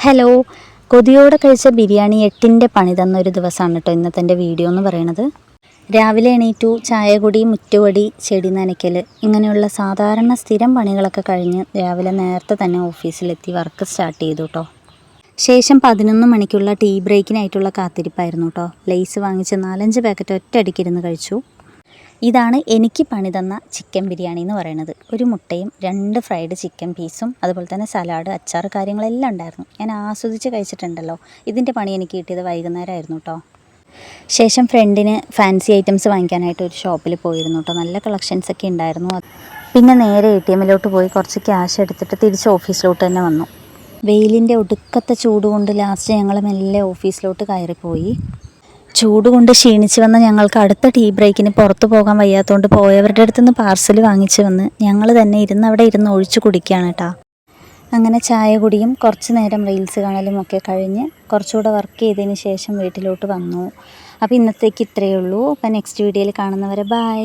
Hello, കൊതിയോടെ കഴിച്ച ബിരിയാണി 8ൻ്റെ പണി തന്നൊരു ദിവസമാണ് കേട്ടോ ഇന്നത്തെ എൻ്റെ വീഡിയോ എന്ന് പറയണത്. രാവിലെ എണീറ്റു, ചായ കുടി, മുറ്റുപടി, ചെടി നനയ്ക്കൽ, ഇങ്ങനെയുള്ള സാധാരണ സ്ഥിരം പണികളൊക്കെ കഴിഞ്ഞ് രാവിലെ നേരത്തെ തന്നെ ഓഫീസിലെത്തി വർക്ക് സ്റ്റാർട്ട് ചെയ്തു കേട്ടോ. ശേഷം 11 മണിക്കുള്ള ടീ ബ്രേക്കിനായിട്ടുള്ള കാത്തിരിപ്പായിരുന്നു കേട്ടോ. ലേസ് വാങ്ങിച്ച് 4-5 പാക്കറ്റ് ഒറ്റയടിക്കിരുന്ന് കഴിച്ചു. ഇതാണ് എനിക്ക് പണി തന്ന ചിക്കൻ ബിരിയാണി എന്ന് പറയുന്നത്. ഒരു മുട്ടയും 2 ഫ്രൈഡ് ചിക്കൻ പീസും അതുപോലെ തന്നെ സലാഡ്, അച്ചാർ കാര്യങ്ങളെല്ലാം ഉണ്ടായിരുന്നു. ഞാൻ ആസ്വദിച്ച് കഴിച്ചിട്ടുണ്ടല്ലോ. ഇതിൻ്റെ പണി എനിക്ക് കിട്ടിയത് വൈകുന്നേരമായിരുന്നു കേട്ടോ. ശേഷം ഫ്രണ്ടിന് ഫാൻസി ഐറ്റംസ് വാങ്ങിക്കാനായിട്ട് ഒരു ഷോപ്പിൽ പോയിരുന്നു കേട്ടോ. നല്ല കളക്ഷൻസൊക്കെ ഉണ്ടായിരുന്നു. പിന്നെ നേരെ ATMലോട്ട് പോയി കുറച്ച് ക്യാഷ് എടുത്തിട്ട് തിരിച്ച് ഓഫീസിലോട്ട് തന്നെ വന്നു. വെയിലിൻ്റെ ഒടുക്കത്തെ ചൂട് കൊണ്ട് ലാസ്റ്റ് ഞങ്ങൾ മെല്ലെ ഓഫീസിലോട്ട് കയറിപ്പോയി. ചൂട് കൊണ്ട് ക്ഷീണിച്ച് വന്ന ഞങ്ങൾക്ക് അടുത്ത ടീ ബ്രേക്കിന് പുറത്ത് പോകാൻ വയ്യാത്തതുകൊണ്ട് പോയവരുടെ അടുത്ത് നിന്ന് പാർസൽ വാങ്ങിച്ച് വന്ന് ഞങ്ങൾ തന്നെ അവിടെ ഇരുന്ന് ഒഴിച്ച് കുടിക്കുകയാണ് കേട്ടോ. അങ്ങനെ ചായ കുടിയും കുറച്ച് നേരം റീൽസ് കാണലും ഒക്കെ കഴിഞ്ഞ് കുറച്ചുകൂടെ വർക്ക് ചെയ്തതിന് ശേഷം വീട്ടിലോട്ട് വന്നു. അപ്പോൾ ഇന്നത്തേക്ക് ഇത്രയേ ഉള്ളൂ. അപ്പോൾ നെക്സ്റ്റ് വീഡിയോയിൽ കാണുന്നവരെ ബൈ.